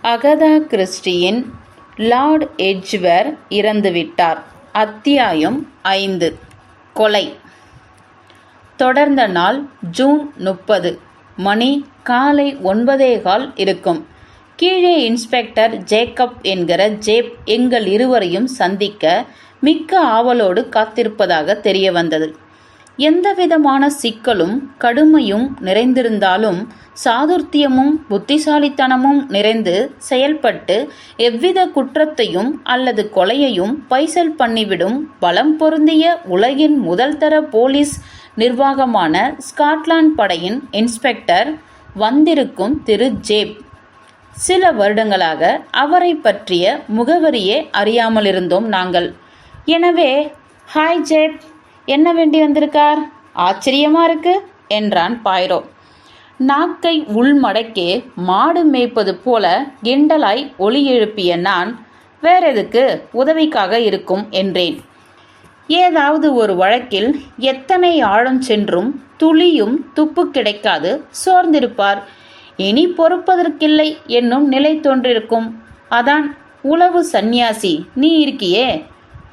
Agatha கிறிஸ்டியின் Lord எட்ஜ்வேர் இறந்துவிட்டார். அத்தியாயம் 5. கொலை. தொடர்ந்த நாள் ஜூன் 30. மணி காலை 9:15 இருக்கும். கீழே இன்ஸ்பெக்டர் ஜேக்கப் என்கிற ஜேப் எங்கள் இருவரையும் சந்திக்க மிக்க ஆவலோடு காத்திருப்பதாக தெரிய வந்தது. எந்தவிதமான சிக்கலும் கடுமையும் நிறைந்திருந்தாலும் சாதுர்த்தியமும் புத்திசாலித்தனமும் நிறைந்து செயல்பட்டு எவ்வித குற்றத்தையும் அல்லது கொலையையும் பைசல் பண்ணிவிடும் பலம் பொருந்திய உலகின் முதல் தர போலீஸ் நிர்வாகமான ஸ்காட்லாந்து படையின் இன்ஸ்பெக்டர் வந்திருக்கும் திரு ஜேப். சில வருடங்களாக அவரை பற்றிய முகவரியே அறியாமல் இருந்தோம் நாங்கள். எனவே, ஹாய் ஜேப், என்ன வேண்டி வந்திருக்கார்? ஆச்சரியமா இருக்கு என்றான் பாய்ரோ. நாக்கை உள்மடக்கே மாடு மேய்ப்பது போல கிண்டலாய் ஒலி எழுப்பிய நான், வேறெதுக்கு, உதவிக்காக இருக்கும் என்றேன். ஏதாவது ஒரு வழக்கில் எத்தனை ஆழம் சென்றும் துளியும் துப்பு கிடைக்காது சோர்ந்திருப்பார். இனி பொறுப்பதற்கில்லை என்னும் நிலை தோன்றிருக்கும். அதான் உளவு சந்நியாசி நீ இருக்கியே,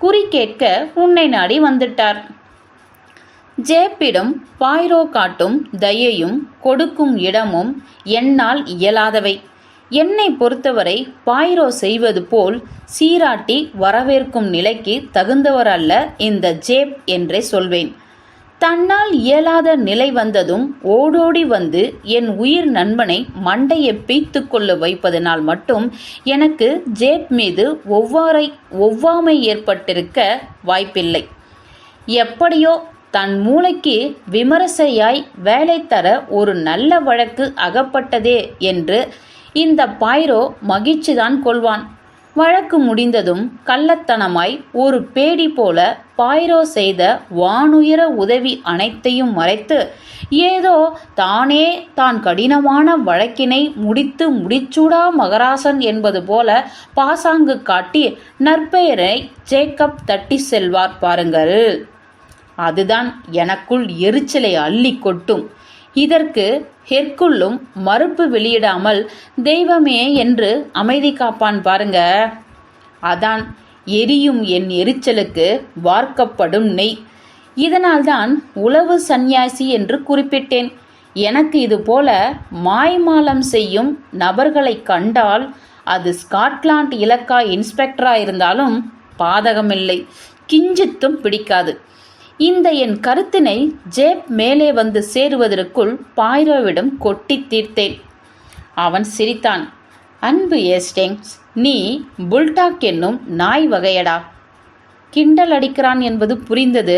குறி கேட்க உன்னை நாடி வந்துட்டார். ஜேப்பிடம் பாய்ரோ காட்டும் தயையும் கொடுக்கும் இடமும் என்னால் இயலாதவை. என்னை பொறுத்தவரை பாய்ரோ செய்வது போல் சீராட்டி வரவேற்கும் நிலைக்கு தகுந்தவர் அல்ல இந்த ஜேப் என்றே சொல்வேன். தன்னால் இயலாத நிலை வந்ததும் ஓடோடி வந்து என் உயிர் நண்பனை மண்டையை பீத்து கொள்ள வைப்பதனால் மட்டும் எனக்கு ஜேப் மீது ஒவ்வாமை ஏற்பட்டிருக்க வாய்ப்பில்லை. எப்படியோ தன் மூளைக்கு விமரிசையாய் வேலை தர ஒரு நல்ல வழக்கு அகப்பட்டதே என்று இந்த பாய்ரோ மகிழ்ச்சிதான் கொள்வான். வழக்கு முடிந்ததும் கள்ளத்தனமாய் ஒரு பேடி போல பாய்ரோ செய்த வானுயர உதவி அனைத்தையும் மறைத்து ஏதோ தானே தான் கடினமான வழக்கினை முடித்து முடிச்சூடா மகராசன் என்பது போல பாசாங்கு காட்டி நற்பெயரை ஜேக்கப் தட்டி செல்வார் பாருங்கள். அதுதான் எனக்குள் எரிச்சலை அள்ளி கொட்டும். இதற்கு ஹெர்க்குள்ளும் மறுப்பு வெளியிடாமல் தெய்வமே என்று அமைதி காப்பான் பாருங்க. அதான் எரியும் என் எரிச்சலுக்கு வார்க்கப்படும் நெய். இதனால்தான் உளவு சந்நியாசி என்று குறிப்பிட்டேன். எனக்கு இது போல மாய்மாலம் செய்யும் நபர்களை கண்டால் அது ஸ்காட்லாந்து இலக்கா இன்ஸ்பெக்டரா இருந்தாலும் பாதகமில்லை, கிஞ்சித்தும் பிடிக்காது. இந்த என் கருத்தினை ஜேப் மேலே வந்து சேருவதற்குள் பாய்ரோவிடம் கொட்டி தீர்த்தேன். அவன் சிரித்தான். அன்பு ஏஸ்டிங்ஸ், நீ புல்டாக் என்னும் நாய் வகையடா. கிண்டல் அடிக்கிறான் என்பது புரிந்தது.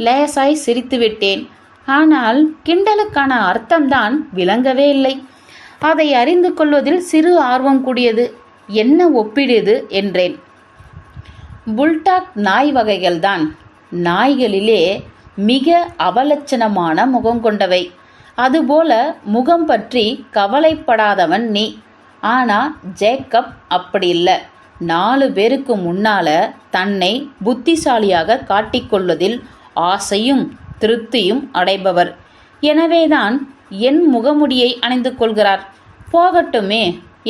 லேசாய் சிரித்துவிட்டேன். ஆனால் கிண்டலுக்கான அர்த்தம்தான் விளங்கவே இல்லை. அதை அறிந்து கொள்வதில் சிறு ஆர்வம் கூடியது. என்ன ஒப்பிடுது என்றேன். புல்டாக் நாய் வகைகள்தான் நாய்களிலே மிக அவலட்சணமான முகம் கொண்டவை. அதுபோல முகம் பற்றி கவலைப்படாதவன் நீ. ஆனா ஜேக்கப் அப்படி இல்லை. 4 பேருக்கு முன்னால தன்னை புத்திசாலியாக காட்டிக்கொள்வதில் ஆசையும் திருப்தியும் அடைபவர். எனவேதான் என் முகமுடியை அணிந்து கொள்கிறார். போகட்டுமே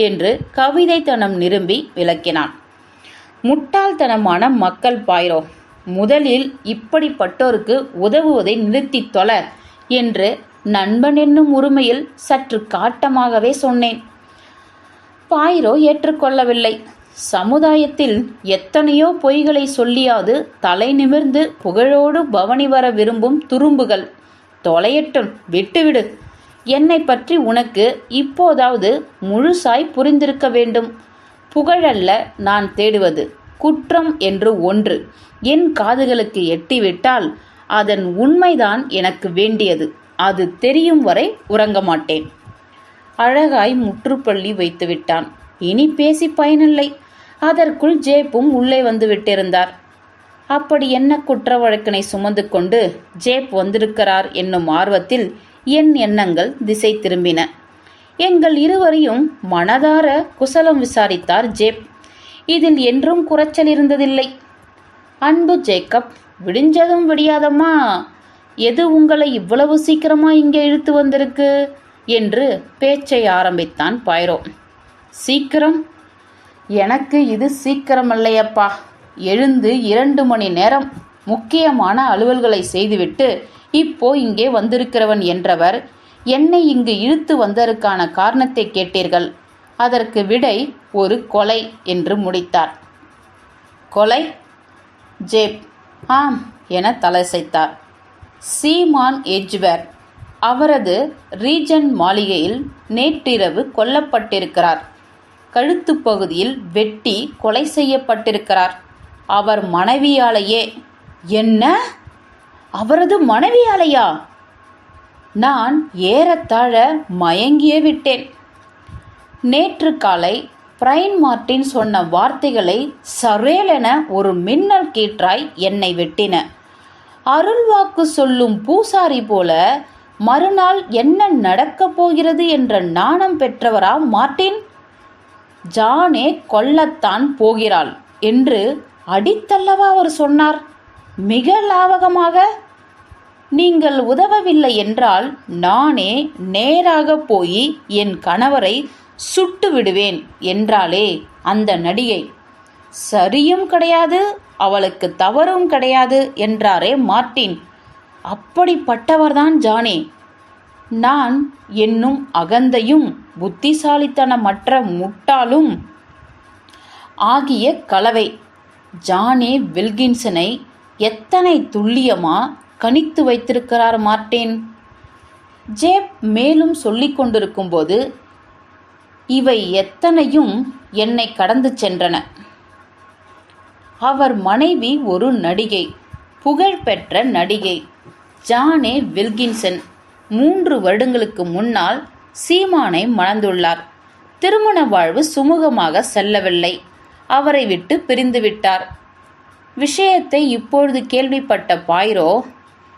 என்று கவிதைத்தனம் நிரம்பி விளக்கினான். முட்டாள்தனமான மக்கள் பாய்ரோ, முதலில் இப்படிப்பட்டோருக்கு உதவுவதை நிறுத்தி தொல என்று நண்பன் என்னும் உரிமையில் சற்று காட்டமாகவே சொன்னேன். பாய்ரோ ஏற்றுக்கொள்ளவில்லை. சமுதாயத்தில் எத்தனையோ பொய்களை சொல்லியாது தலை நிமிர்ந்து புகழோடு பவனி வர விரும்பும் துரும்புகள். தொலையட்டும், விட்டுவிடு. என்னை பற்றி உனக்கு இப்போதாவது முழுசாய் புரிந்திருக்க வேண்டும். புகழல்ல நான் தேடுவது, குற்றம் என்று ஒன்று என் காதுகளுக்கு எட்டிவிட்டால் அதன் உண்மைதான் எனக்கு வேண்டியது. அது தெரியும் வரை உறங்க மாட்டேன். அழகாய் முற்றுப்பள்ளி வைத்து விட்டான். இனி பேசி பயனில்லை. அதற்குள் ஜேப்பும் உள்ளே வந்து விட்டிருந்தார். அப்படி என்ன குற்ற வழக்கினை சுமந்து கொண்டு ஜேப் வந்திருக்கிறார் என்னும் ஆர்வத்தில் என் எண்ணங்கள் திசை திரும்பின. எங்கள் இருவரையும் மனதார குசலம் விசாரித்தார் ஜேப். இதில் என்றும் குறைச்சல் இருந்ததில்லை. அன்பு ஜேக்கப், விடிஞ்சதும் விடியாதம்மா, எது உங்களை இவ்வளவு சீக்கிரமா இங்கே இழுத்து வந்திருக்கு என்று பேச்சை ஆரம்பித்தான் பாய்ரோ. சீக்கிரம்? எனக்கு இது சீக்கிரமல்லையப்பா. எழுந்து 2 மணி நேரம் முக்கியமான அலுவல்களை செய்துவிட்டு இப்போ இங்கே வந்திருக்கிறவன் என்றவர். என்னை இங்கு இழுத்து வந்ததற்கான காரணத்தை கேட்டீர்கள். அதற்கு விடை ஒரு கொலை என்று முடித்தார். கொலை? ஜேப் ஆம் என தலையசைத்தார். சீமான் எட்ஜ்வேர் அவரது ரீஜன்ட் மாளிகையில் நேற்றிரவு கொல்லப்பட்டிருக்கிறார். கழுத்து பகுதியில் வெட்டி கொலை செய்யப்பட்டிருக்கிறார். அவர் மனைவியாலேயே. என்ன? அவரது மனைவியாலையா? நான் ஏறத்தாழ மயங்கியே விட்டேன். நேற்று காலை பிரைன் மார்ட்டின் சொன்ன வார்த்தைகளை சரேலென ஒரு மின்னல் கீற்றாய் என்னை வெட்டின. அருள்வாக்கு சொல்லும் பூசாரி போல மறுநாள் என்ன நடக்கப் போகிறது என்ற நாணம் பெற்றவரா மார்ட்டின்? ஜானே கொல்லத்தான் போகிறாள் என்று அடித்தல்லவா அவர் சொன்னார், மிக லாவகமாக. நீங்கள் உதவவில்லை என்றால் நானே நேராக போய் என் கணவரை சுட்டு விடுவேன் என்றாளே அந்த நடிகை. சரியும் கிடையாது, அவளுக்கு தவறும் கிடையாது என்றாரே மார்ட்டின். அப்படிப்பட்டவர்தான் ஜானே. நான் என்னும் அகந்தையும் புத்திசாலித்தனமற்ற முட்டாளும் ஆகிய கலவை ஜானே வில்கின்சனை எத்தனை துல்லியமா கணித்து வைத்திருக்கிறார் மார்ட்டின். ஜேப் மேலும் சொல்லிக் கொண்டிருக்கும்போது இவை எத்தனையும் என்னை கடந்து சென்றன. அவர் மனைவி ஒரு நடிகை, புகழ்பெற்ற நடிகை. ஜானே வில்கின்சன் 3 வருடங்களுக்கு முன்னால் சீமானை மணந்துள்ளார். திருமண வாழ்வு சுமூகமாக செல்லவில்லை. அவரை விட்டு பிரிந்துவிட்டார். விஷயத்தை இப்பொழுது கேள்விப்பட்ட பாய்ரோ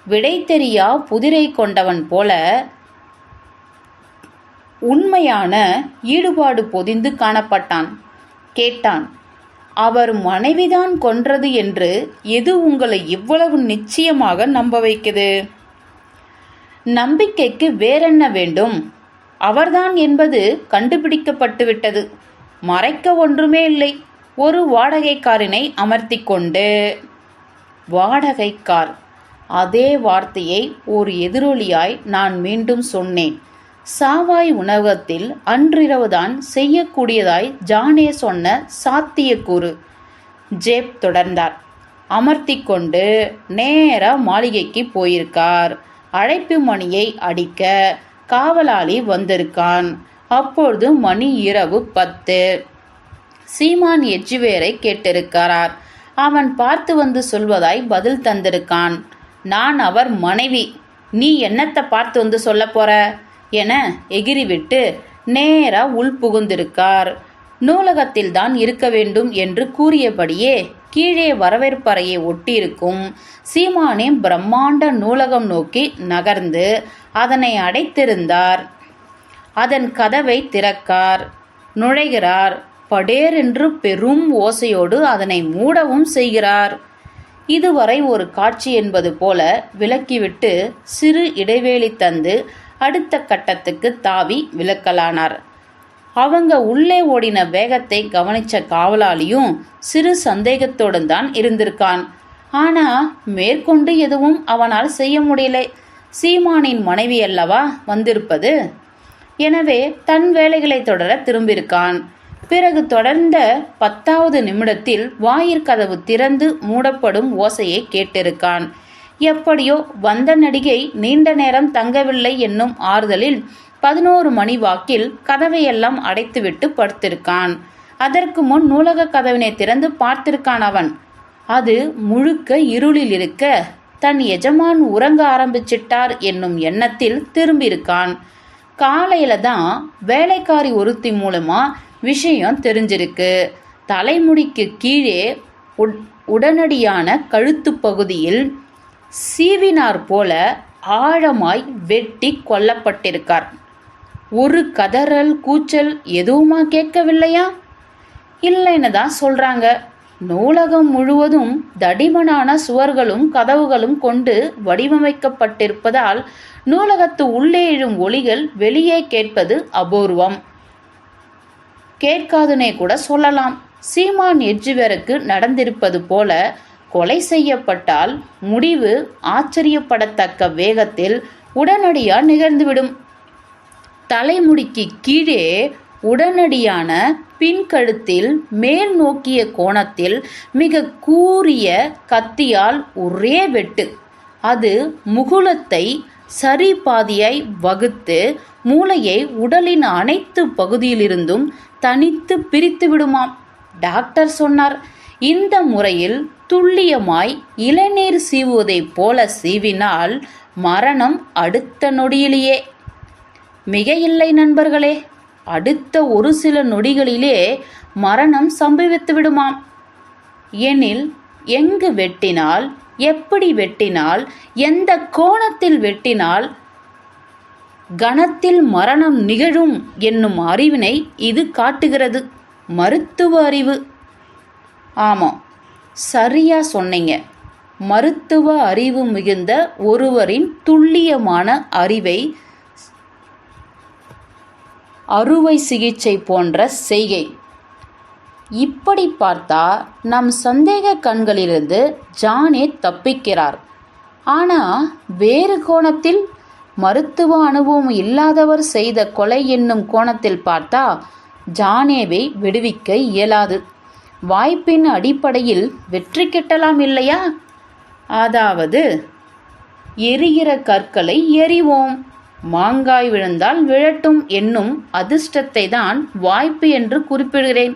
விடை தெரியா புதிரை கொண்டவன் போல உண்மையான ஈடுபாடு பொதிந்து காணப்பட்டான். கேட்டான், அவர் மனைவிதான் கொன்றது என்று எது உங்களை இவ்வளவு நிச்சயமாக நம்ப வைக்குது? நம்பிக்கைக்கு வேறென்ன வேண்டும்? அவர்தான் என்பது கண்டுபிடிக்கப்பட்டுவிட்டது. மறைக்க ஒன்றுமே இல்லை. ஒரு வாடகைக்காரனை அமர்த்தி கொண்டு. வாடகைக்கார், அதே வார்த்தையை ஒரு எதிரொலியாய் நான் மீண்டும் சொன்னேன். சாவாய் உணவகத்தில் அன்றிரவுதான் செய்யக்கூடியதாய் ஜானே சொன்ன சாத்தியக்கூறு. ஜேப் தொடர்ந்தார். அமர்த்தி கொண்டு நேரா மாளிகைக்கு போயிருக்கார். அழைப்பு மணியை அடிக்க காவலாளி வந்திருக்கான். அப்பொழுது மணி இரவு 10. சீமான் எட்ஜ்வேரை கேட்டிருக்கிறார். அவன் பார்த்து வந்து சொல்வதாய் பதில் தந்திருக்கான். நான் அவர் மனைவி, நீ என்னத்தை பார்த்து வந்து சொல்ல போற என எகிரிவிட்டு நேரா உள்புகுந்திருக்கார். நூலகத்தில் தான் இருக்க வேண்டும் என்று கூறியபடியே கீழே வரவேற்பறையை ஒட்டியிருக்கும் சீமானே பிரம்மாண்ட நூலகம் நோக்கி நகர்ந்து அதனை அடைத்திருந்தார். அதன் கதவை திறக்கார். நுழைகிறார். படேர் என்று பெரும் ஓசையோடு அதனை மூடவும் செய்கிறார். இதுவரை ஒரு காட்சி என்பது போல விலக்கிவிட்டு சிறு இடைவேளை தந்து அடுத்த கட்டத்துக்கு தாவி விலக்கலானார். அவங்க உள்ளே ஓடின வேகத்தை கவனிச்ச காவலாளியும் சிறு சந்தேகத்தோடு தான் இருந்திருக்கான். ஆனா மேற்கொண்டு எதுவும் அவனால் செய்ய முடியல. சீமானின் மனைவி அல்லவா வந்திருப்பது. எனவே தன் வேலைகளை தொடர திரும்பியிருக்கான். பிறகு தொடர்ந்த 10வது நிமிடத்தில் வாயிற்கதவு திறந்து மூடப்படும் ஓசையை கேட்டிருக்கான். எப்படியோ வந்த நடிகை நீண்ட நேரம் தங்கவில்லை என்னும் ஆறுதலில் 11 மணி வாக்கில் கதவையெல்லாம் அடைத்துவிட்டு படுத்திருக்கான். அதற்கு முன் நூலக கதவினை திறந்து பார்த்திருக்கான் அவன். அது முழுக்க இருளில் இருக்க தன் எஜமான் உறங்க ஆரம்பிச்சிட்டார் என்னும் எண்ணத்தில் திரும்பியிருக்கான். காலையில தான் வேலைக்காரி ஒருத்தி மூலமா விஷயம் தெரிஞ்சிருக்கு. தலைமுடிக்கு கீழே உடனடியான கழுத்து பகுதியில் சீவினார் போல ஆழமாய் வெட்டி கொல்லப்பட்டிருக்கார். ஒரு கதறல் கூச்சல் எதுவுமா கேட்கவில்லையா? இல்லைன்னு தான் சொல்றாங்க. நூலகம் முழுவதும் தடிமனான சுவர்களும் கதவுகளும் கொண்டு வடிவமைக்கப்பட்டிருப்பதால் நூலகத்து உள்ளே எழும் ஒலிகள் வெளியே கேட்பது அபூர்வம். கேட்காதுனே கூட சொல்லலாம். சீமான் எட்ஜ்வேருக்கு நடந்திருப்பது போல கொலை செய்யப்பட்டால் முடிவு ஆச்சரியப்படத்தக்க வேகத்தில் உடனடியாக நிகழ்ந்துவிடும். தலைமுடிக்கு கீழே உடனடியான பின்கழுத்தில் மேல் நோக்கிய கோணத்தில் மிக கூரிய கத்தியால் ஒரே வெட்டு. அது முகுளத்தை சரி பாதியாய் வகுத்து மூளையை உடலின் அனைத்து பகுதியிலிருந்தும் தனித்து பிரித்து விடுமாம். டாக்டர் சொன்னார், இந்த முறையில் துல்லியமாய் இளநீர் சீவுவதைப் போல சீவினால் மரணம் அடுத்த நொடியிலேயே. மிக இல்லை நண்பர்களே, அடுத்த ஒரு சில நொடிகளிலே மரணம் சம்பவித்து விடுமாம். எனில் எங்கு வெட்டினால், எப்படி வெட்டினால், எந்த கோணத்தில் வெட்டினால் கணத்தில் மரணம் நிகழும் என்னும் அறிவினை இது காட்டுகிறது. மருத்துவ அறிவு. ஆமாம், சரியா சொன்னீங்க. மருத்துவ அறிவு மிகுந்த ஒருவரின் துல்லியமான அறிவை அறுவை சிகிச்சை போன்ற செய்கை. இப்படி பார்த்தா நம் சந்தேக கண்களிலிருந்து ஜானே தப்பிக்கிறார். ஆனால் வேறு கோணத்தில் மருத்துவ அனுபவம் இல்லாதவர் செய்த கொலை என்னும் கோணத்தில் பார்த்தா ஜானேவை விடுவிக்க இயலாது. வாய்ப்பின் அடிப்படையில் வெற்றி கிட்டலாம் இல்லையா? அதாவது எரிகிற கற்களை எறிவோம், மாங்காய் விழுந்தால் விழட்டும் என்னும் அதிர்ஷ்டத்தை தான் வாய்ப்பு என்று குறிப்பிடுகிறேன்.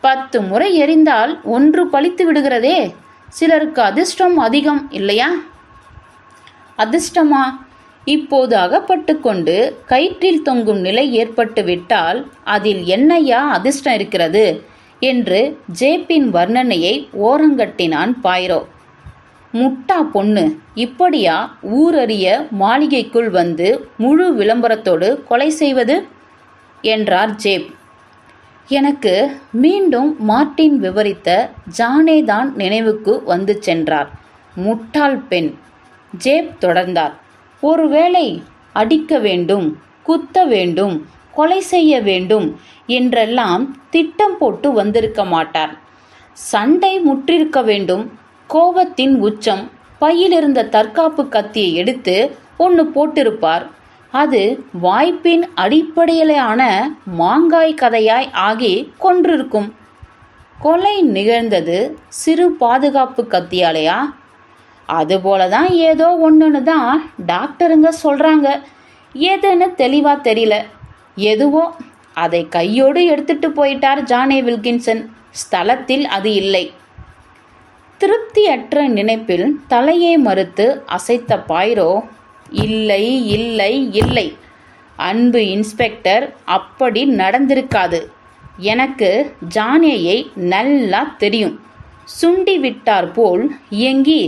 10 முறை எறிந்தால் 1 பலித்து விடுகிறதே. சிலருக்கு அதிர்ஷ்டம் அதிகம் இல்லையா? அதிர்ஷ்டமா? இப்போது அகப்பட்டு கொண்டு கயிற்றில் தொங்கும் நிலை ஏற்பட்டு விட்டால் அதில் என்னையா அதிர்ஷ்டம் இருக்கிறது என்று ஜேப்பின் வர்ணனையை ஓரங்கட்டினான் பாய்ரோ. முட்டா பொண்ணு, இப்படியா ஊரறிய மாளிகைக்குள் வந்து முழு விளம்பரத்தோடு கொலை செய்வது என்றார் ஜேப். எனக்கு மீண்டும் மார்ட்டின் விவரித்த ஜானே தான் நினைவுக்கு வந்து சென்றார். முட்டாள் பெண். ஜேப் தொடர்ந்தார். ஒருவேளை அடிக்க வேண்டும், குத்த வேண்டும், கொலை செய்ய வேண்டும் என்றெல்லாம் திட்டம் போட்டு வந்திருக்க மாட்டார். சண்டை முற்றிருக்க வேண்டும். கோபத்தின் உச்சம். பையிலிருந்த தற்காப்பு கத்தியை எடுத்து ஒன்று போட்டிருப்பார். அது வாய்ப்பின் அடிப்படையிலான மாங்காய் கதையாய் ஆகி கொன்றிருக்கும். கொலை நிகழ்ந்தது சிறு பாதுகாப்பு கத்தியாலையா? அதுபோலதான் ஏதோ ஒன்றுன்னு தான் டாக்டருங்க சொல்கிறாங்க. எதுன்னு தெளிவாக தெரியல. எதுவோ அதை கையோடு எடுத்துட்டு போயிட்டார் ஜானே வில்கின்சன். ஸ்தலத்தில் அது இல்லை. திருப்தியற்ற நினைப்பில் தலையை மறுத்து அசைத்த பாய்ரோ, இல்லை இல்லை இல்லை அன்பு இன்ஸ்பெக்டர், அப்படி நடந்திருக்காது. எனக்கு ஜானேயை நல்லா தெரியும். சுண்டி விட்டார் போல் இயங்கி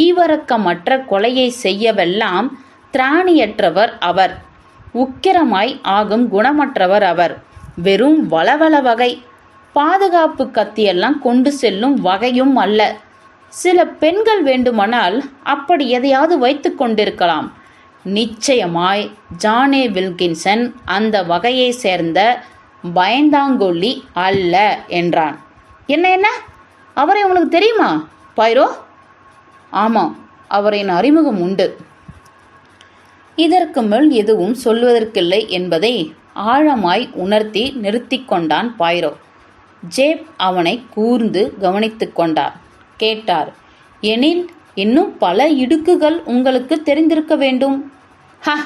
ஈவரக்கமற்ற கொலையை செய்யவெல்லாம் திராணியற்றவர் அவர். உக்கிரமாய் ஆகும் குணமற்றவர் அவர். வெறும் வளவள வகை. பாதுகாப்பு கத்தியெல்லாம் கொண்டு செல்லும் வகையும் அல்ல. சில பெண்கள் வேண்டுமானால் அப்படி எதையாவது வைத்து கொண்டிருக்கலாம். நிச்சயமாய் ஜானே வில்கின்சன் அந்த வகையை சேர்ந்த பயந்தாங்கொல்லி அல்ல என்றான். என்ன என்ன அவரை உங்களுக்கு தெரியுமா பாய்ரோ? ஆமாம், அவரின் அறிமுகம் உண்டு. இதற்கு மேல் எதுவும் சொல்வதற்கில்லை என்பதை ஆழமாய் உணர்த்தி நிறுத்தி கொண்டான் பாய்ரோ. ஜேப் அவனை கூர்ந்து கவனித்து கொண்டார். கேட்டார், எனில் இன்னும் பல இடுக்குகள் உங்களுக்கு தெரிந்திருக்க வேண்டும். ஹ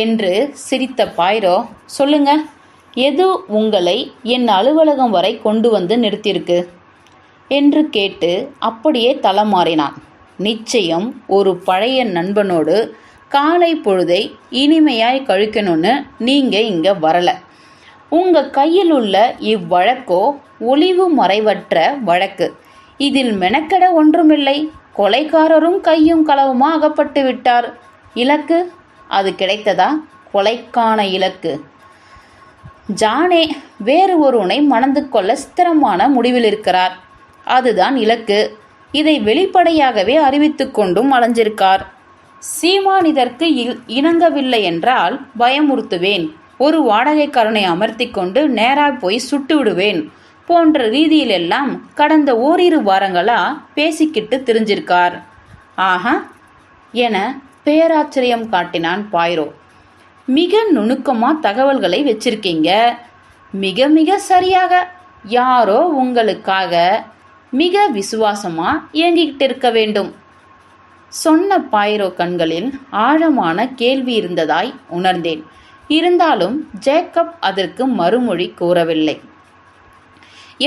என்று சிரித்த பாய்ரோ, சொல்லுங்க, எது உங்களை என் அலுவலகம் வரை கொண்டு வந்து நிறுத்தியிருக்கு என்று கேட்டு அப்படியே தலமாறினான். நிச்சயம் ஒரு பழைய நண்பனோடு காலை பொழுதை இனிமையாய் கழிக்கணும்னு நீங்கள் இங்கே வரலை. உங்கள் கையில் உள்ள இவ்வழக்கோ ஒளிவு மறைவற்ற வழக்கு. இதில் மெனக்கெட ஒன்றுமில்லை. கொலைக்காரரும் கையும் களவுமா அகப்பட்டு விட்டார். இலக்கு அது கிடைத்ததா? கொலைக்கான இலக்கு ஜானே வேறு ஒருவனை மணந்து கொள்ள ஸ்திரமான முடிவில் இருக்கிறார். அதுதான் இலக்கு. இதை வெளிப்படையாகவே அறிவித்து கொண்டும் அலைஞ்சிருக்கார். சீமான் இதற்கு இணங்கவில்லை என்றால் பயமுறுத்துவேன். ஒரு வாடகைக்காரனை அமர்த்தி கொண்டு நேராக போய் சுட்டு விடுவேன் போன்ற ரீதியிலெல்லாம் கடந்த ஓரிரு வாரங்களா பேசிக்கிட்டு திரிஞ்சிருக்கார். ஆஹா என பேராச்சரியம் காட்டினான் பாய்ரோ. மிக நுணுக்கமா தகவல்களை வச்சிருக்கீங்க. மிக மிக சரியாக யாரோ உங்களுக்காக மிக விசுவாசமா இயங்கிக்கிட்டு இருக்க வேண்டும். சொன்ன பாய்ரோ கண்களில் ஆழமான கேள்வி இருந்ததாய் உணர்ந்தேன். இருந்தாலும் ஜேக்கப் அதற்கு மறுமொழி கூறவில்லை.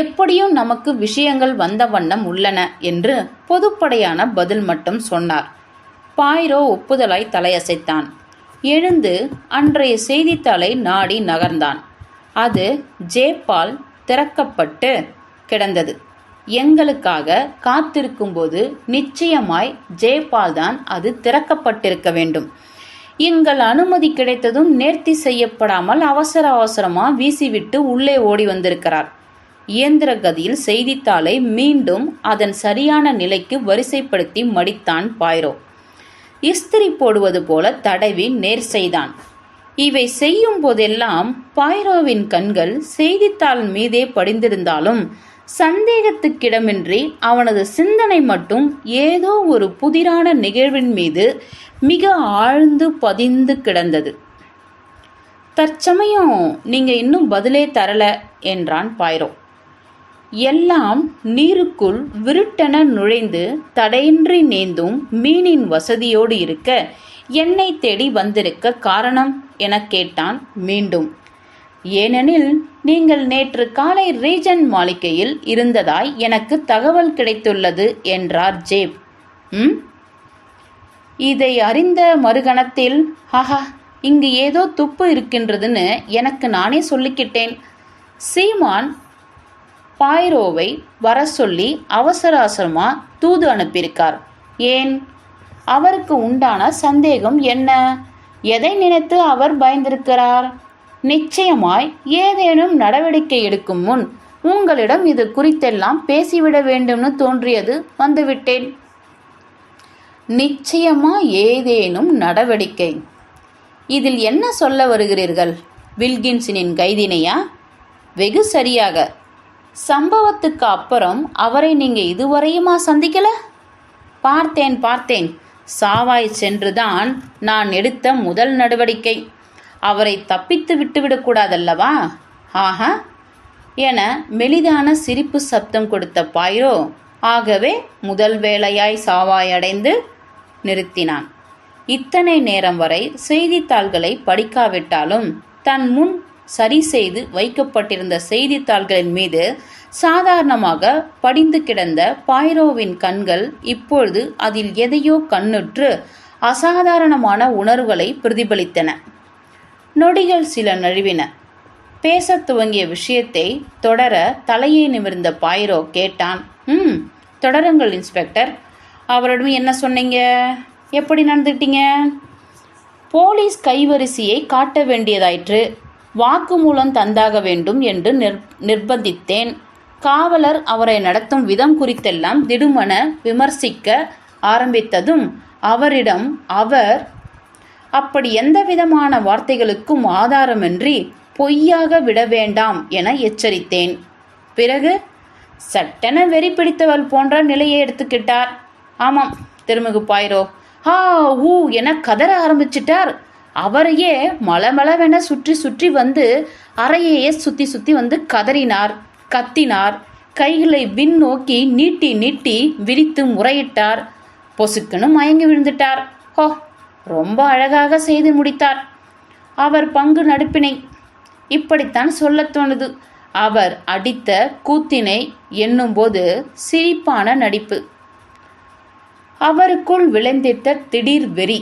எப்படியும் நமக்கு விஷயங்கள் வந்த வண்ணம் உள்ளன என்று பொதுப்படையான பதில் மட்டும் சொன்னார். பாய்ரோ ஒப்புதலாய் தலையசைத்தான். எழுந்து அன்றைய செய்தித்தாளை நாடி நகர்ந்தான். அது ஜேப்பால் திறக்கப்பட்டு கிடந்தது. எங்களுக்காக காத்திருக்கும்போது நிச்சயமாய் ஜேபால் தான் அது திறக்கப்பட்டிருக்க வேண்டும். எங்கள் அனுமதி கிடைத்ததும் நேர்த்தி செய்யப்படாமல் அவசர அவசரமா வீசிவிட்டு உள்ளே ஓடி வந்திருக்கிறார். இயந்திர கதியில் செய்தித்தாளை மீண்டும் அதன் சரியான நிலைக்கு வரிசைப்படுத்தி மடித்தான் பாய்ரோ. இஸ்திரி போடுவது போல தடவி நேர் செய்தான். இவை செய்யும் போதெல்லாம் பாய்ரோவின் கண்கள் செய்தித்தாள் மீதே படிந்திருந்தாலும் சந்தேகத்துக்கிடமின்றி அவனது சிந்தனை மட்டும் ஏதோ ஒரு புதிரான நிகழ்வின் மீது மிக ஆழ்ந்து பதிந்து கிடந்தது. தற்சமயம் நீங்க இன்னும் பதிலே தரல என்றான் பாய்ரோ. எல்லாம் நீருக்குள் விருட்டென நுழைந்து தடையின்றி நீந்தும் மீனின் வசதியோடு இருக்க என்னை தேடி வந்திருக்க காரணம் என கேட்டான் மீண்டும். ஏனெனில் நீங்கள் நேற்று காலை ரீஜன் மாளிகையில் இருந்ததாய் எனக்கு தகவல் கிடைத்துள்ளது என்றார் ஜேப். இதை அறிந்த மறுகணத்தில் ஹஹா இங்கு ஏதோ துப்பு இருக்கின்றதுன்னு எனக்கு நானே சொல்லிக்கிட்டேன். சீமான் பாய்ரோவை வர சொல்லி அவசர அவசரமா தூது அனுப்பியிருக்கார். ஏன்? அவருக்கு உண்டான சந்தேகம் என்ன? எதை நினைத்து அவர் பயந்திருக்கிறார்? நிச்சயமாய் ஏதேனும் நடவடிக்கை எடுக்கும் முன் உங்களிடம் இது குறித்தெல்லாம் பேசிவிட வேண்டும்னு தோன்றியது, வந்துவிட்டேன். நிச்சயமா ஏதேனும் நடவடிக்கை? இதில் என்ன சொல்ல வருகிறீர்கள்? வில்கின்சனின் கைதினையா? வெகு சரியாக. சம்பவத்துக்கு அப்புறம் அவரை நீங்க இதுவரையுமா சந்திக்கல? பார்த்தேன். சாவாய் சென்றுதான் நான் எடுத்த முதல் நடவடிக்கை. அவரை தப்பித்து விட்டுவிடக்கூடாதல்லவா? ஆஹா என மெலிதான சிரிப்பு சப்தம் கொடுத்த பாய்ரோ ஆகவே முதல் வேளையாய் சாவாய் அடைந்து நிறுத்தினான். இத்தனை நேரம் வரை செய்தித்தாள்களை படிக்காவிட்டாலும் தன் முன் சரி செய்து வைக்கப்பட்டிருந்த செய்தித்தாள்களின் மீது சாதாரணமாக படிந்து கிடந்த பாய்ரோவின் கண்கள் இப்பொழுது அதில் எதையோ கண்ணுற்று அசாதாரணமான உணர்வுகளை பிரதிபலித்தன. நொடிகள் சில நழுவின. பேசத் துவங்கிய விஷயத்தை தொடர தலையை நிமிர்ந்த பாய்ரோ கேட்டான். தொடருங்கள் இன்ஸ்பெக்டர். அவரிடம் என்ன சொன்னீங்க? எப்படி நடந்துட்டீங்க? போலீஸ் கைவரிசையை காட்ட வேண்டியதாயிற்று. வாக்குமூலம் தந்தாக வேண்டும் என்று நிர்பந்தித்தேன். காவலர் அவரை நடத்தும் விதம் குறித்தெல்லாம் திடுமென விமர்சிக்க ஆரம்பித்ததும் அவரிடம் அவர் அப்படி எந்த விதமான வார்த்தைகளுக்கும் ஆதாரமின்றி பொய்யாக விட வேண்டாம் என எச்சரித்தேன். பிறகு சட்டென வெறி பிடித்தவள் போன்ற நிலையை எடுத்துக்கிட்டார். ஆமாம் திருமிகு பாய்ரோ ஹா ஊ என கதற ஆரம்பிச்சிட்டார். அவரையே மளமளவென சுற்றி சுற்றி வந்து அறையையே சுத்தி சுத்தி வந்து கதறினார், கத்தினார். கைகளை விண் நோக்கி நீட்டி நீட்டி விரித்து முறையிட்டார். பொசுக்குன்னு மயங்கி விழுந்துட்டார். ஹோ ரொம்ப அழகாக செய்து முடித்தார். அவர் பங்கு நடிப்பினை இப்படித்தான் சொல்ல தோணுது. அவர் அடித்த கூத்தினை எண்ணும்போது சிரிப்பான நடிப்பு. அவருக்குள் விளைந்திட்ட திடீர் வெறி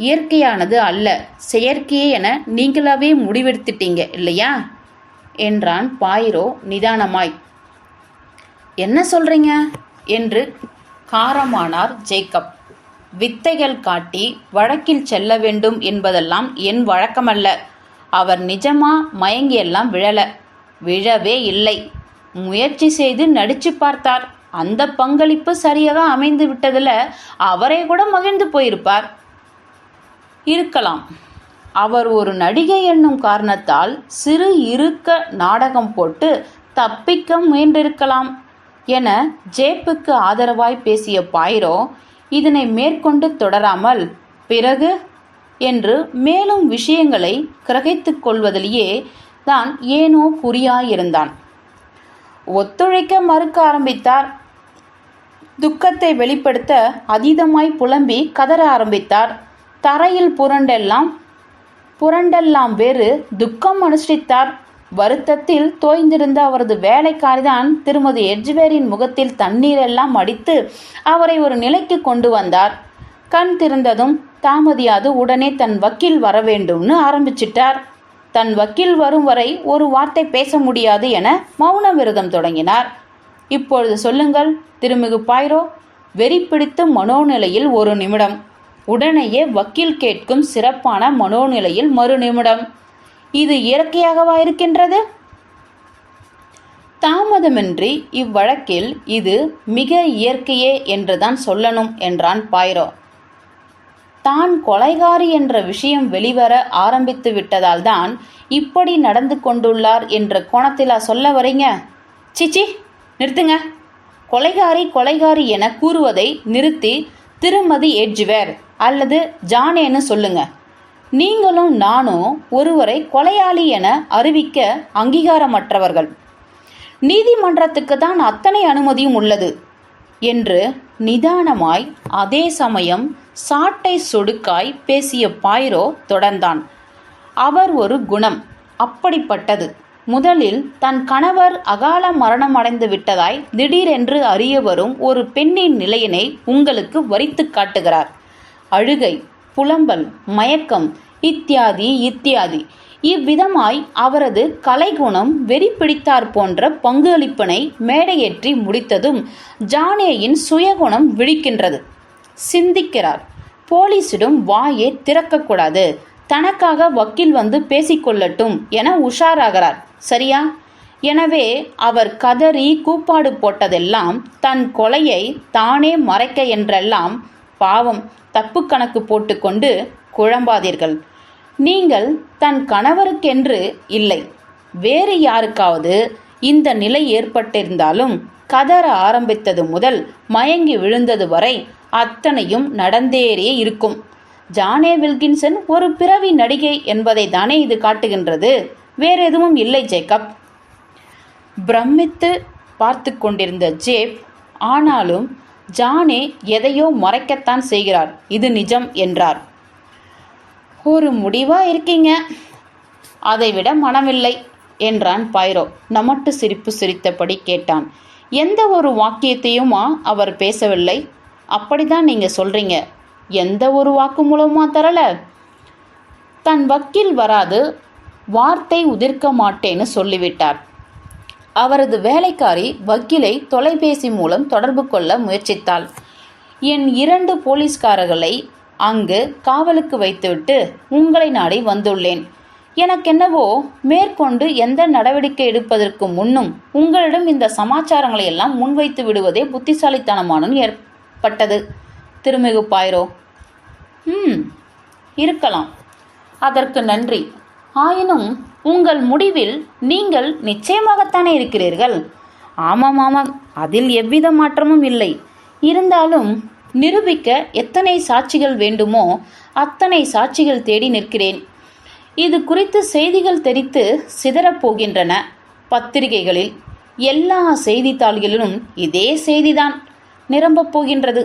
இயற்கையானது அல்ல, செயற்கையே என நீங்களாவே முடிவெடுத்துட்டீங்க இல்லையா என்றான் பாய்ரோ நிதானமாய். என்ன சொல்றீங்க என்று காரமானார் ஜேக்கப். வித்தைகள் காட்டி வழக்கில் செல்ல வேண்டும் என்பதெல்லாம் என் வழக்கமல்ல. அவர் நிஜமா மயங்கியெல்லாம் விழவே இல்லை. முயற்சி செய்து நடிச்சு பார்த்தார். அந்த பங்களிப்பு சரியாக அமைந்து விட்டதில் அவரே கூட மகிழ்ந்து போயிருப்பார். இருக்கலாம். அவர் ஒரு நடிகை என்னும் காரணத்தால் சிறு இறுக்க நாடகம் போட்டு தப்பிக்க முயன்றிருக்கலாம் என ஜேப்புக்கு ஆதரவாய் பேசிய பாயிரோ இதனை மேற்கொண்டு தொடராமல், பிறகு என்று மேலும் விஷயங்களை கிரகித்துக் கொள்வதிலேயே தான் ஏனோ குறியாயிருந்தான். ஒத்துழைக்க மறுக்க ஆரம்பித்தார். துக்கத்தை வெளிப்படுத்த அதீதமாய் புலம்பி கதற ஆரம்பித்தார். தரையில் புரண்டெல்லாம் வேறு துக்கம் அனுஷ்டித்தார். வருத்தத்தில் தோய்ந்திருந்த அவரது வேலைக்காரிதான் திருமதி எட்ஜ்வேரின் முகத்தில் தண்ணீரெல்லாம் அடித்து அவரை ஒரு நிலைக்கு கொண்டு வந்தார். கண் திறந்ததும் தாமதியாது உடனே தன் வக்கீல் வர வேண்டும்னு ஆரம்பிச்சிட்டார். தன் வக்கீல் வரும் வரை ஒரு வார்த்தை பேச முடியாது என மௌன விரதம் தொடங்கினார். இப்பொழுது சொல்லுங்கள் திருமிகு பாயிரோ. வெறி பிடித்த மனோநிலையில் ஒரு நிமிடம், உடனேயே வக்கீல் கேட்கும் சிறப்பான மனோநிலையில் மறு நிமிடம். இது இயற்கையாகவா இருக்கின்றது? தாமதமின்றி இவ்வழக்கில் இது மிக இயற்கையே என்றுதான் சொல்லணும் என்றான் பாயிரோ. தான் கொலைகாரி என்ற விஷயம் வெளிவர ஆரம்பித்து விட்டதால் தான் இப்படி நடந்து கொண்டுள்ளார் என்ற கோணத்திலா சொல்ல வரீங்க? சிச்சி, நிறுத்துங்க. கொலைகாரி என கூறுவதை நிறுத்தி திருமதி எட்ஜ்வேர் அல்லது ஜானேன்னு சொல்லுங்க. நீங்களும் நானும் ஒருவரை கொலையாளி என அறிவிக்க அங்கீகாரமற்றவர்கள். நீதிமன்றத்துக்கு தான் அத்தனை அனுமதியும் உள்ளது என்று நிதானமாய் அதே சமயம் சாட்டை சொடுக்காய் பேசிய பாயிரோ தொடர்ந்தான். அவர் ஒரு குணம் அப்படிப்பட்டது. முதலில் தன் கணவர் அகால மரணம் அடைந்து விட்டதாய் திடீரென்று அறிய வரும் ஒரு பெண்ணின் நிலையினை உங்களுக்கு வரித்து காட்டுகிறார். அழுகை, புலம்பல், மயக்கம் இத்தியாதி இவ்விதமாய் அவரது கலைகுணம் வெறி பிடித்தார் போன்ற பங்களிப்பினை மேடையேற்றி முடித்ததும் ஜானேயின் சுயகுணம் விழிக்கின்றது. சிந்திக்கிறார். போலீசிடம் வாயே திறக்கக்கூடாது, தனக்காக வக்கீல் வந்து பேசிக்கொள்ளட்டும் என உஷாராகிறார். சரியா? எனவே அவர் கதறி கூப்பாடு போட்டதெல்லாம் தன் கொலையை தானே மறைக்க என்றெல்லாம். பாவம், தப்பு கணக்கு போட்டுக்கொண்டு குழம்பாதீர்கள். நீங்கள் தன் கணவருக்கென்று இல்லை, வேறு யாருக்காவது இந்த நிலை ஏற்பட்டிருந்தாலும் கதற ஆரம்பித்தது முதல் மயங்கி விழுந்தது வரை அத்தனையும் நடந்தேறே இருக்கும். ஜானே வில்கின்சன் ஒரு பிறவி நடிகை என்பதை தானே இது காட்டுகின்றது, வேற எதுவும் இல்லை ஜேக்கப். பிரமித்து பார்த்து கொண்டிருந்த ஜேப், ஆனாலும் ஜானே எதையோ மறைக்கத்தான் செய்கிறார், இது நிஜம் என்றார். ஒரு முடிவா இருக்கீங்க, அதைவிட மனமில்லை என்றான் பாயிரோ. நமட்டு சிரிப்பு சிரித்தபடி கேட்டான். எந்த ஒரு வாக்கியத்தையுமா அவர் பேசவில்லை? அப்படிதான் நீங்க சொல்றீங்க. எந்த ஒரு வாக்குமூலமா தரல? தன் வக்கீல் வராது, வார்த்தை உதிர்க்க மாட்டேன்னு சொல்லிவிட்டார். அவரது வேலைக்காரி வக்கீலை தொலைபேசி மூலம் தொடர்பு கொள்ள முயற்சித்தாள். என் 2 போலீஸ்காரர்களை அங்கு காவலுக்கு வைத்துவிட்டு உங்களை நாடி வந்துள்ளேன். எனக்கென்னவோ மேற்கொண்டு எந்த நடவடிக்கை எடுப்பதற்கு முன்னும் உங்களிடம் இந்த சமாச்சாரங்களை எல்லாம் முன்வைத்து விடுவதே புத்திசாலித்தனமான ஏற்பட்டது திருமிகு பாயிரோ. இருக்கலாம், அதற்கு நன்றி. ஆயினும் உங்கள் முடிவில் நீங்கள் நிச்சயமாகத்தானே இருக்கிறீர்கள்? ஆமாம், அதில் எவ்வித மாற்றமும் இல்லை. இருந்தாலும் நிரூபிக்க எத்தனை சாட்சிகள் வேண்டுமோ அத்தனை சாட்சிகள் தேடி நிற்கிறேன். இது குறித்து செய்திகள் தெரித்து சிதறப்போகின்றன. பத்திரிகைகளில், எல்லா செய்தித்தாள்களிலும் இதே செய்திதான் நிரம்பப் போகின்றது.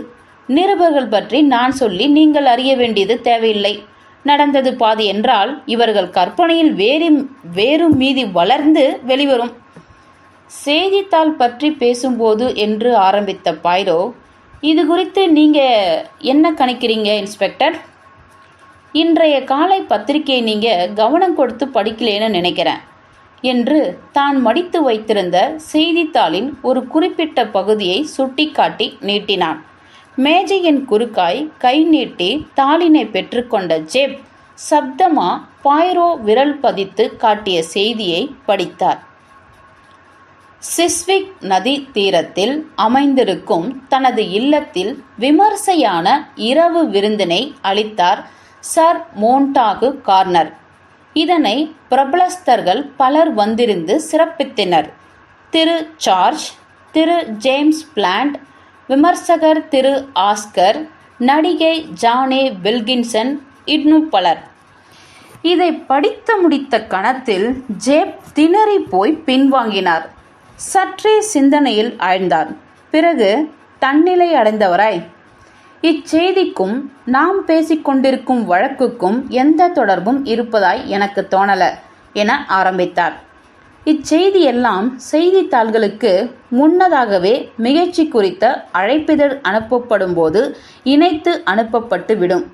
நிருபர்கள் பற்றி நான் சொல்லி நீங்கள் அறிய வேண்டியது தேவையில்லை. நடந்தது பாதி என்றால் இவர்கள் கற்பனையில் வேறு மீதி வளர்ந்து வெளிவரும். செய்தித்தாள் பற்றி பேசும்போது என்று ஆரம்பித்த பாயிரோ, இது குறித்து நீங்க என்ன கணிக்கிறீங்க இன்ஸ்பெக்டர்? இன்றைய காலை பத்திரிகையை நீங்க கவனம் கொடுத்து படிக்கலேன்னு நினைக்கிறேன் என்று தான் மடித்து வைத்திருந்த செய்தித்தாளின் ஒரு குறிப்பிட்ட பகுதியை சுட்டிக்காட்டி நீட்டினான். மேஜையின் குறுக்காய் கை நீட்டி தாளினை பெற்றுக்கொண்ட ஜேப் சப்தமா பாயிரோ விரல் பதித்து காட்டிய செய்தியை படித்தார். சிஸ்விக் நதி தீரத்தில் அமைந்திருக்கும் தனது இல்லத்தில் விமர்சையான இரவு விருந்தினை அளித்தார் சர் மோன்டாகு கார்னர். இதனை பிரபலஸ்தர்கள் பலர் வந்திருந்து சிறப்பித்தனர். திரு சார்ஜ், திரு ஜேம்ஸ் பிளாண்ட், விமர்சகர் திரு ஆஸ்கர், நடிகை ஜானே வில்கின்சன், இன்னும் பலர். இதை படித்து முடித்த கணத்தில் ஜேப் திணறி போய் பின்வாங்கினார். சற்றே சிந்தனையில் ஆழ்ந்தார். பிறகு தன்னிலை அடைந்தவராய், இச்செய்திக்கும் நாம் பேசிக்கொண்டிருக்கும் வழக்குக்கும் எந்த தொடர்பும் இருப்பதாய் எனக்கு தோணல என ஆரம்பித்தார். இச்செய்தியெல்லாம் செய்தித்தாள்களுக்கு முன்னதாகவே மிகழ்ச்சி குறித்த அழைப்பிதழ் அனுப்பப்படும் போது இணைத்து அனுப்பப்பட்டு விடும்.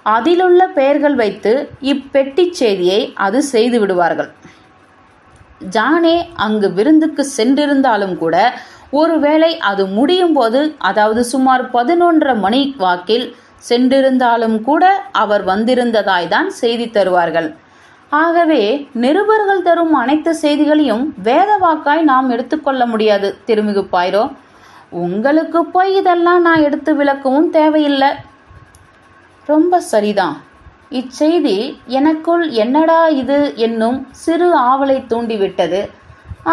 அதிலுள்ள பெயர்கள் வைத்து இப்பெட்டி செய்தியை அது செய்து விடுவார்கள். ஜானே அங்கு விருந்துக்கு சென்றிருந்தாலும் கூட, ஒருவேளை அது முடியும் போது, அதாவது சுமார் 11:30 மணி வாக்கில் சென்றிருந்தாலும் கூட அவர் வந்திருந்ததாய்தான் செய்தி தருவார்கள். ஆகவே நிருபர்கள் தரும் அனைத்து செய்திகளையும் வேத வாக்காய் நாம் எடுத்துக்கொள்ள முடியாது. திருமிகு பாய்ரோ, உங்களுக்கு போய் இதெல்லாம் நான் எடுத்து விளக்கவும் தேவையில்லை. ரொம்ப சரிதான். இச்செய்தி எனக்குள் என்னடா இது என்னும் சிறு ஆவலை தூண்டிவிட்டது.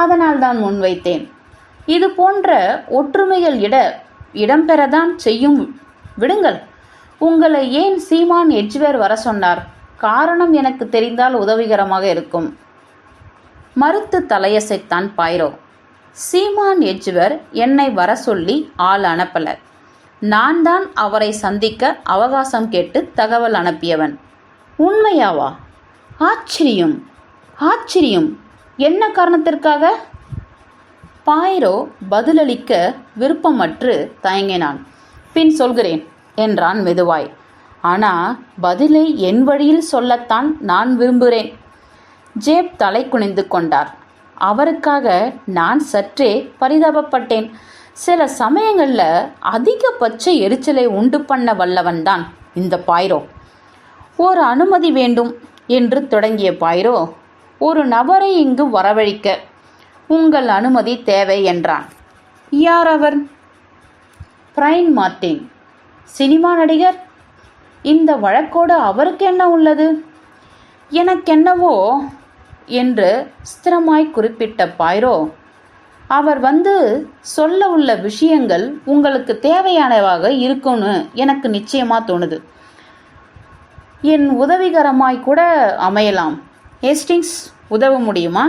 அதனால் தான் முன்வைத்தேன். இது போன்ற ஒற்றுமைகள் இடம்பெறதான் செய்யும். விடுங்கள். உங்களை ஏன் சீமான் எட்ஜ்வேர் வர சொன்னார்? காரணம் எனக்கு தெரிந்தால் உதவிகரமாக இருக்கும். மறுத்து தலையசைத்தான் பாய்ரோ. சீமான் எட்ஜ்வேர் என்னை வர சொல்லி ஆள் அனுப்பல. நான் தான் அவரை சந்திக்க அவகாசம் கேட்டு தகவல் அனுப்பியவன். உண்மையாவா? ஆச்சரியம், ஆச்சரியம். என்ன காரணத்திற்காக? பாய்ரோ பதிலளிக்க விருப்பமற்று தயங்கினான். பின் சொல்கிறேன் என்றான் மெதுவாய். ஆனா பதிலை என் வழியில் சொல்லத்தான் நான் விரும்புகிறேன். ஜேப் தலை குனிந்து கொண்டார். அவருக்காக நான் சற்றே பரிதாபப்பட்டேன். சில சமயங்களில் அதிகபட்ச எரிச்சலை உண்டு பண்ண வல்லவன்தான் இந்த பாய்ரோ. ஒரு அனுமதி வேண்டும் என்று தொடங்கிய பாய்ரோ, ஒரு நபரை இங்கு வரவழைக்க உங்கள் அனுமதி தேவை என்றான். யார் அவர்? பிரைன் மார்ட்டின், சினிமா நடிகர். இந்த வழக்கோடு அவருக்கு என்ன உள்ளது? எனக்கென்னவோ என்று ஸ்திரமாய் குறிப்பிட்ட பாய்ரோ, அவர் வந்து சொல்ல உள்ள விஷயங்கள் உங்களுக்கு தேவையானவாக இருக்கும்னு எனக்கு நிச்சயமாக தோணுது. என் உதவிகரமாய் கூட அமையலாம். ஹேஸ்டிங்ஸ், உதவ முடியுமா?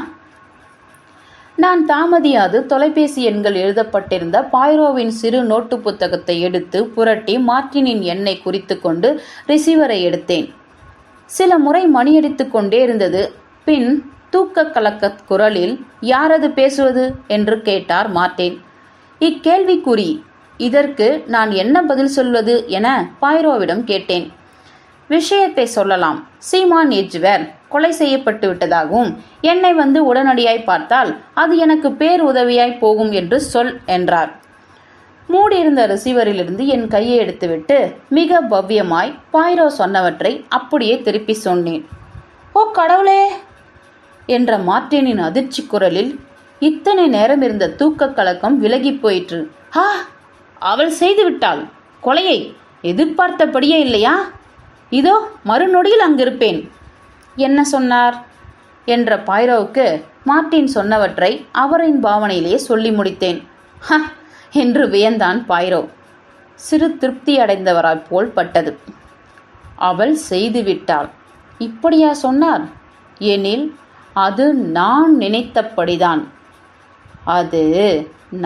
நான் தாமதியாது தொலைபேசி எண்கள் எழுதப்பட்டிருந்த பாய்ரோவின் சிறு நோட்டு புத்தகத்தை எடுத்து புரட்டி மார்ட்டினின் எண்ணை குறித்து கொண்டு ரிசீவரை எடுத்தேன். சில முறை மணியடித்து கொண்டே இருந்தது. பின் தூக்க கலக்க குரலில், யாரது பேசுவது என்று கேட்டார் மார்ட்டின். இக்கேள்விக்குறி, இதற்கு நான் என்ன பதில் சொல்வது என பாய்ரோவிடம் கேட்டேன். விஷயத்தை சொல்லலாம். சீமான் எட்ஜ்வேர் கொலை செய்யப்பட்டு விட்டதாகவும் என்னை வந்து உடனடியாய் பார்த்தால் அது எனக்கு பேர் உதவியாய் போகும் என்று சொல் என்றார். மூடியிருந்த ரிசீவரிலிருந்து என் கையை எடுத்துவிட்டு மிக பவ்யமாய் பாய்ரோ சொன்னவற்றை அப்படியே திருப்பி சொன்னேன். ஓ கடவுளே என்ற மார்ட்டினின் அதிர்ச்சி குரலில் இத்தனை நேரம் இருந்த தூக்க கலக்கம் விலகி போயிற்று. ஆ, அவள் செய்துவிட்டாள் கொலையை. எதிர்பார்த்தபடியே இல்லையா? இதோ மறுநொடியில் அங்கிருப்பேன். என்ன சொன்னார் என்ற பாய்ரோவுக்கு மார்ட்டின் சொன்னவற்றை அவரின் பாவனையிலேயே சொல்லி முடித்தேன். ஹ என்று வியந்தான் பாய்ரோ. சிறு திருப்தி அடைந்தவராய் போல் பட்டது. அவள் செய்துவிட்டாள். இப்படியா சொன்னார்? எனில் அது நான் நினைத்தபடிதான். அது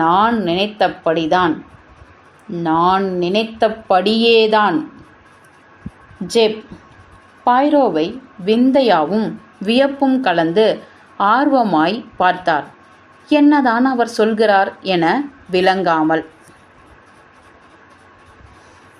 நான் நினைத்தபடிதான். நான் நினைத்தபடியேதான். ஜேப் பாய்ரோவை விந்தையாவும் வியப்பும் கலந்து ஆர்வமாய் பார்த்தார். என்னதான் அவர் சொல்கிறார் என விளங்காமல்.